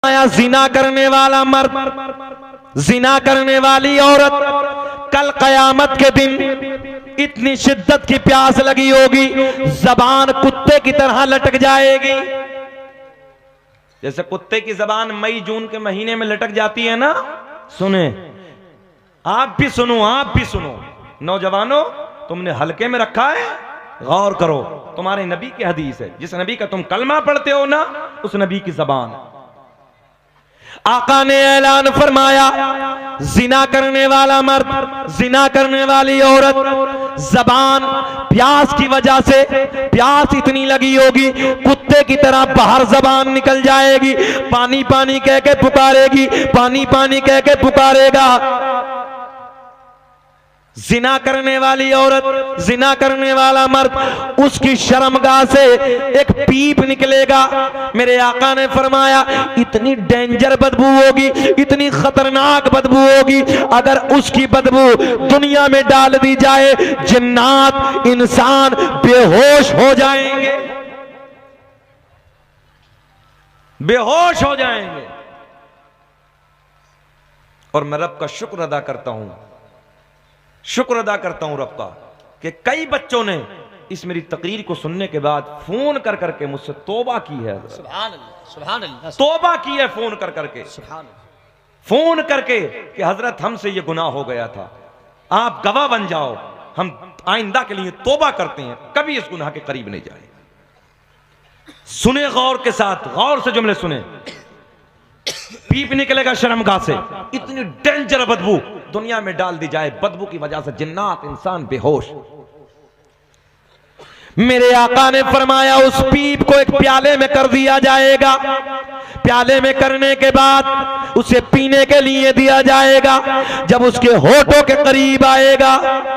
आया जिना करने वाला मर्द, जिना करने वाली औरत कल कयामत के दिन इतनी शिद्दत की प्यास लगी होगी, जबान कुत्ते की तरह लटक जाएगी। जैसे कुत्ते की जबान मई जून के महीने में लटक जाती है ना। सुने, आप भी सुनो, आप भी सुनो। नौजवानों, तुमने हल्के में रखा है, गौर करो। तुम्हारे नबी की हदीस है, जिस नबी का तुम कलमा पढ़ते हो ना, उस नबी की जबान। आका ने ऐलान फरमाया, जिना करने वाला मर्द, जिना करने वाली औरत, जबान प्यास की वजह से, प्यास इतनी लगी होगी, कुत्ते की तरह बाहर जबान निकल जाएगी, पानी पानी कह के पुकारेगी, पानी पानी कह के पुकारेगा। जिना करने वाली औरत, जिना करने वाला मर्द, उसकी शर्मगाह से एक पीप निकलेगा। मेरे आका ने फरमाया, इतनी डेंजर बदबू होगी, इतनी खतरनाक बदबू होगी, अगर उसकी बदबू दुनिया में डाल दी जाए, जिन्नात इंसान बेहोश हो जाएंगे, बेहोश हो जाएंगे। और मैं रब का शुक्र अदा करता हूं, शुक्र अदा करता हूं रब का, कि कई बच्चों ने इस मेरी तकरीर को सुनने के बाद फोन कर करके मुझसे तौबा की है। सुभान अल्लाह, सुभान अल्लाह, तौबा की है फोन कर करके, फोन करके कि हजरत हमसे ये गुनाह हो गया था, आप गवाह बन जाओ, हम आइंदा के लिए तौबा करते हैं, कभी इस गुनाह के करीब नहीं जाए। सुने गौर के साथ, गौर से जुमले सुने। पीप निकलेगा शर्मगाह से, इतनी डेंजर बदबू दुनिया में डाल दी जाए, बदबू की वजह से जिन्नात इंसान बेहोश। मेरे आका ने फरमाया, उस पीप को एक प्याले में कर दिया जाएगा, प्याले में करने के बाद उसे पीने के लिए दिया जाएगा। जब उसके होठों के करीब आएगा,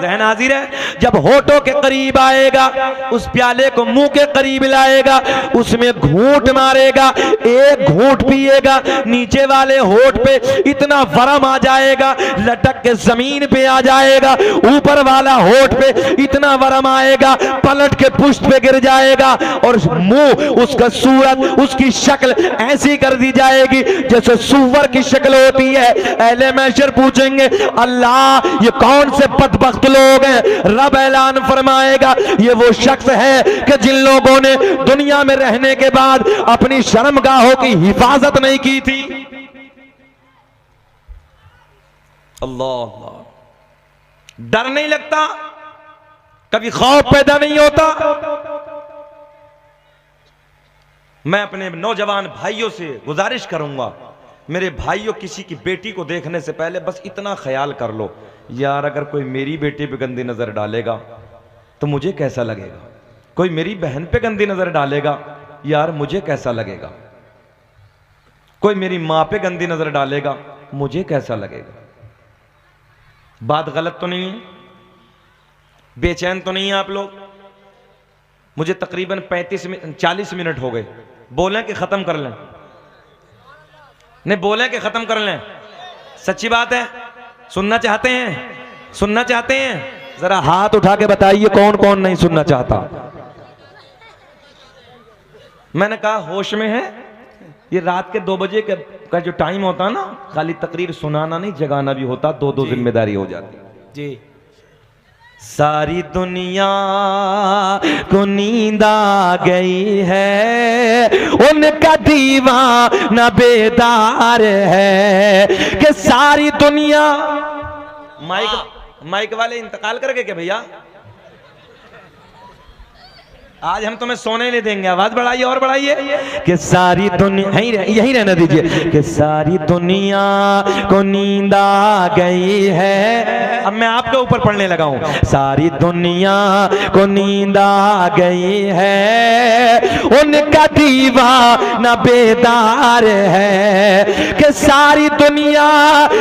ज़हन हाजिर है, जब होठों के करीब आएगा, उस प्याले को मुंह के करीब लाएगा, उसमें घूंट मारेगा, एक घूंट पिएगा, नीचे वाले होठ पे इतना वरम आ जाएगा, लटक के जमीन पे आ जाएगा, ऊपर वाला होठ पे इतना वरम आएगा, पलट के पुष्ट पे गिर जाएगा, और मुंह, उसका सूरत, उसकी शक्ल ऐसी कर दी जाएगी जैसे सुअर की शक्ल होती है। अहले महशर पूछेंगे, अल्लाह ये कौन से बदबख्त लोग हैं? रब ऐलान फरमाएगा, ये वो शख्स है कि जिन लोगों ने दुनिया में रहने के बाद अपनी शर्मगाहों की हिफाजत नहीं की थी। अल्लाह, डर नहीं लगता, कभी खौफ पैदा नहीं होता। मैं अपने नौजवान भाइयों से गुजारिश करूंगा, मेरे भाइयों, किसी की बेटी को देखने से पहले बस इतना ख्याल कर लो, यार अगर कोई मेरी बेटी पे गंदी नजर डालेगा तो मुझे कैसा लगेगा, कोई मेरी बहन पे गंदी नजर डालेगा, यार मुझे कैसा लगेगा, कोई मेरी मां पे गंदी नजर डालेगा, मुझे कैसा लगेगा। बात गलत तो नहीं है? बेचैन तो नहीं है आप लोग? मुझे तकरीबन 40 मिनट हो गए, बोलें कि खत्म कर लें? नहीं, बोलें कि खत्म कर लें? सच्ची बात है, सुनना चाहते हैं? सुनना चाहते हैं? जरा हाथ उठा के बताइए कौन कौन नहीं सुनना चाहता। मैंने कहा होश में है। ये रात के 2 बजे का जो टाइम होता ना, खाली तकरीर सुनाना नहीं, जगाना भी होता, दो जिम्मेदारी हो जाती जी। सारी दुनिया को नींद आ गई है, उनका दीवाना बेदार है, कि सारी दुनिया। माइक वाले इंतकाल कर गए क्या भैया? आज हम तुम्हें सोने नहीं देंगे, आवाज बढ़ाइए और बढ़ाइए। कि सारी दुनिया, यही रहने दीजिए। कि सारी दुनिया को नींद आ गई है। अब मैं आपके ऊपर पढ़ने लगा हूं। सारी दुनिया को नींद आ गई है, उनका दीवाना बेदार है। कि सारी दुनिया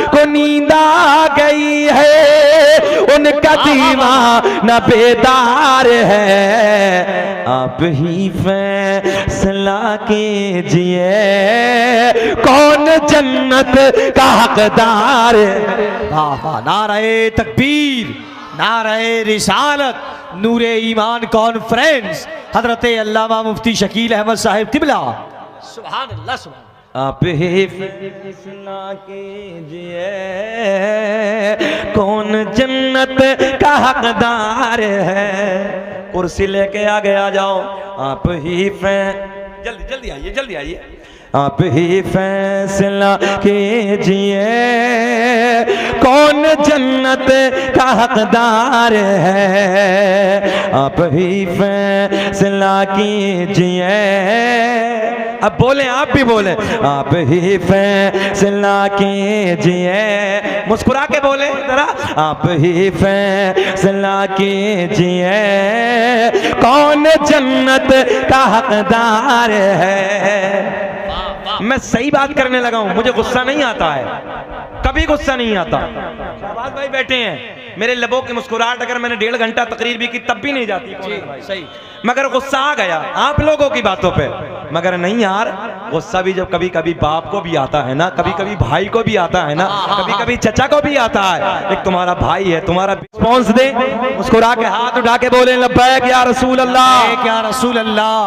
को नींद आ गई है, उनका दीवाना बेदार है। आप ही फैसला कीजिए, कौन जन्नत का हकदार है। नारे तकबीर, नारे रिसालत, नूरे ईमान कॉन्फ्रेंस, हजरत अल्लामा मुफ्ती शकील अहमद साहिब किबला। सुभान अल्लाह, सुभान। आप ही फैसला कीजिए कौन जन्नत का हकदार है। कुर्सी लेके आगे आ जाओ। आप ही जल्दी जल्दी आइए, जल्दी आइए। आप ही फैसला कीजिए कौन जन्नत का हकदार है। आप ही फैसला कीजिए। अब बोले, आप भी बोले। आप ही फैसला कीजिए, मुस्कुरा के बोले जरा। आप ही फैसला कीजिए कौन जन्नत का हकदार है। मैं सही बात करने लगा हूं, मुझे गुस्सा नहीं आता है, कभी गुस्सा नहीं आता। शाहबाज भाई बैठे हैं, मेरे लबों की मुस्कुराहट अगर मैंने 1.5 घंटा तकरीर भी की तब भी नहीं जाती। सही, मगर गुस्सा आ गया आप लोगों की बातों पे। मगर नहीं यार, गुस्सा भी जब कभी कभी बाप को भी आता है ना, कभी कभी भाई को भी आता है ना, कभी कभी चचा को भी आता है। एक तुम्हारा भाई है, तुम्हारा रिस्पॉन्स दे, मुस्कुरा के हाथ उठा के बोले लब्बैक या रसूल अल्लाह, या रसूल अल्लाह।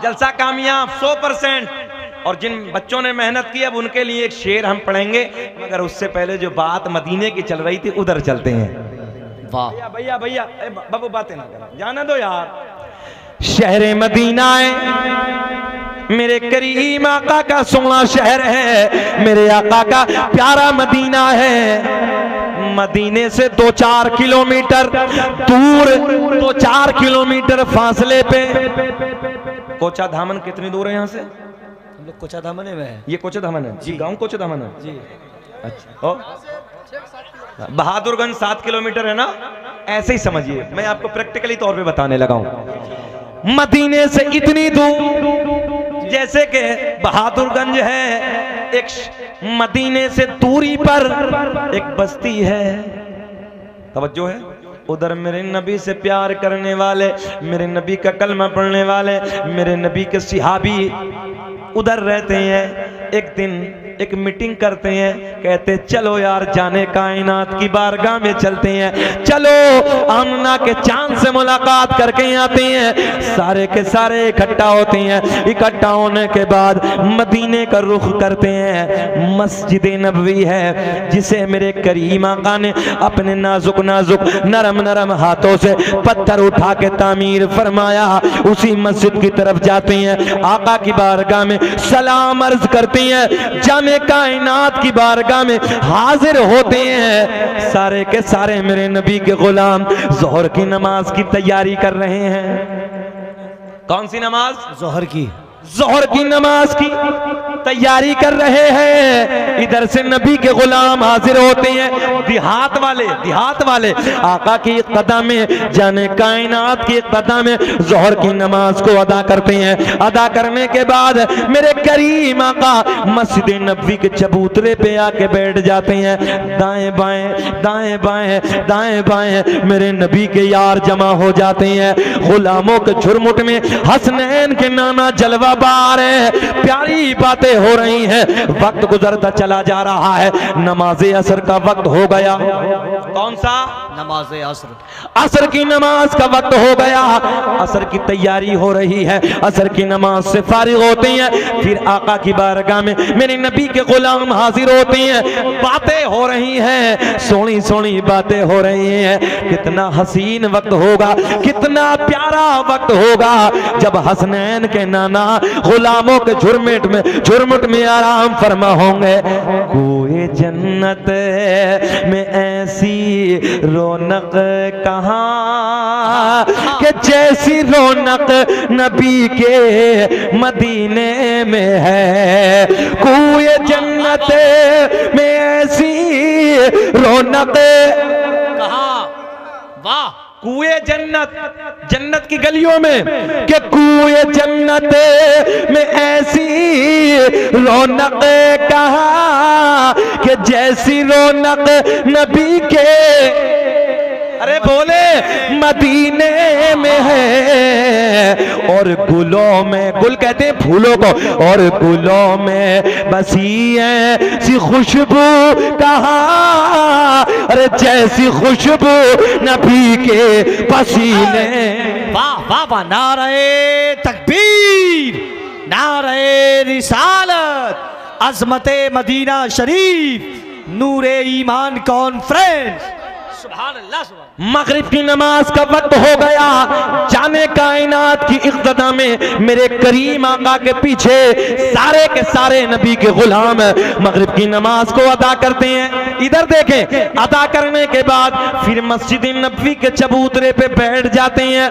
जलसा कामयाब 100%। और जिन बच्चों ने मेहनत की अब उनके लिए एक शेर हम पढ़ेंगे, मगर उससे पहले जो बात मदीने की चल रही थी उधर चलते हैं। वाह भैया भैया बाबू बातें ना करो, जाने दो यार। शहर मदीना है मेरे करीम आका का सोना शहर है, मेरे आका का प्यारा मदीना है। मदीने से 2-4 किलोमीटर दूर, 2-4 किलोमीटर फासले पे कोचा धामन। कितनी दूर है यहाँ से? हम लोग कोचा धामन में है। ये कोचा धामन है जी, गाँव कोचा धामन है जी। अच्छा, और बहादुरगंज 7 किलोमीटर है ना, ऐसे ही समझिए। मैं आपको प्रैक्टिकली तौर पे बताने लगा हूं। मदीने से इतनी दूर जैसे कि बहादुरगंज है, एक मदीने से दूरी पर एक बस्ती है। तवज्जो है, उधर मेरे नबी से प्यार करने वाले, मेरे नबी का कलमा पढ़ने वाले, मेरे नबी के सिहाबी उधर रहते हैं। एक दिन एक मीटिंग करते हैं, कहते चलो यार जाने कायनात की बारगाह में चलते हैं, चलो आमना के चांद से मुलाकात करके आते हैं। सारे के सारे इकट्ठा होते हैं। इकट्ठा होने के बाद मदीने का रुख करते हैं। मस्जिद नबवी है जिसे मेरे करीम आका ने अपने नाजुक नाजुक नरम नरम हाथों से पत्थर उठा के तामीर फरमाया। उसी मस्जिद की तरफ जाते हैं, आका की बारगाह में सलाम अर्ज करते हैं, जाने कायनात की बारगाह में हाजिर होते हैं। सारे के सारे मेरे नबी के गुलाम जोहर की नमाज की तैयारी कर रहे हैं। कौन सी नमाज? जोहर की। जोहर की नमाज की तैयारी कर रहे हैं। इधर से नबी के गुलाम हाजिर होते हैं। देहात वाले आका की कदम में, जाने कायनात की कदम में जोहर की नमाज को अदा करते हैं। अदा करने के बाद मेरे करीम आका मस्जिद नबवी के चबूतरे पे आके बैठ जाते हैं। दाएं बाएं दाएं बाएं दाएं बाएं मेरे नबी के यार जमा हो जाते हैं। गुलामों के झुरमुट में हसनैन के नाना जलवा बार है। प्यारी बातें हो रही हैं। वक्त गुजरता चला जा रहा है। नमाज असर का वक्त हो गया। कौन सा? नमाज असर। असर की नमाज का वक्त हो गया। असर की तैयारी हो रही है। असर की नमाज से फारिग होते हैं, फिर आका की बारगाह में मेरे नबी के गुलाम हाजिर होते हैं। बातें हो रही हैं, सोनी सोनी बातें हो रही हैं। कितना हसीन वक्त होगा, कितना प्यारा वक्त होगा जब हसनैन के नाना गुलामों के झुरमुट में आराम फरमा होंगे। कोई जन्नत में ऐसी रौनक कहाँ कि जैसी रौनक नबी के मदीने में है। कोई जन्नत में ऐसी रौनक कहाँ? वाह! कुएं जन्नत की गलियों में, कि कुएं जन्नत में ऐसी रौनक कहाँ कि जैसी रौनक नबी के, अरे बोले, मदीने में है। और गुलों में, गुल कहते हैं फूलों को, और गुलों में बसी ऐसी खुशबू कहाँ, अरे जैसी खुशबू नबी के पसीने। वाह वाह वाह! नारे तकबीर, नारे रिसालत, अजमते मदीना शरीफ नूरे ईमान कॉन्फ्रेंस। सुभान अल्लाह सुभान। मगरिब की नमाज का वक्त हो गया, जाने कायनात की इक़्तिदा में मेरे करीम आका के पीछे सारे के सारे नबी के गुलाम मगरिब की नमाज को अदा करते हैं। इधर देखें, अदा करने के बाद फिर मस्जिद नबवी के चबूतरे पे बैठ जाते हैं,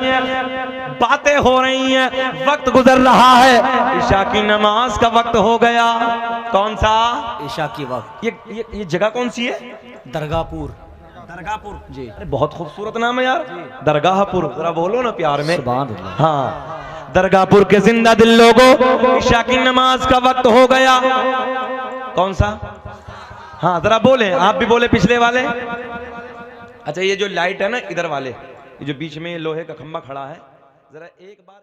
बातें हो रही हैं, वक्त गुजर रहा है, ईशा की नमाज का वक्त हो गया। कौन सा? ईशा की वक्त। ये जगह कौन सी है? दरगाहपुर। दरगाहपुर जी। अरे बहुत खूबसूरत नाम है यार, दरगाहपुर। जरा बोलो ना प्यार में। सुभान अल्लाह। हाँ, दरगाहपुर के जिंदा दिल लोगों, ईशा की नमाज का वक्त हो गया। कौन सा? हाँ जरा बोले, आप भी बोले पिछले वाले। अच्छा, ये जो लाइट है ना इधर वाले, ये जो बीच में लोहे का खंबा खड़ा है, जरा एक बार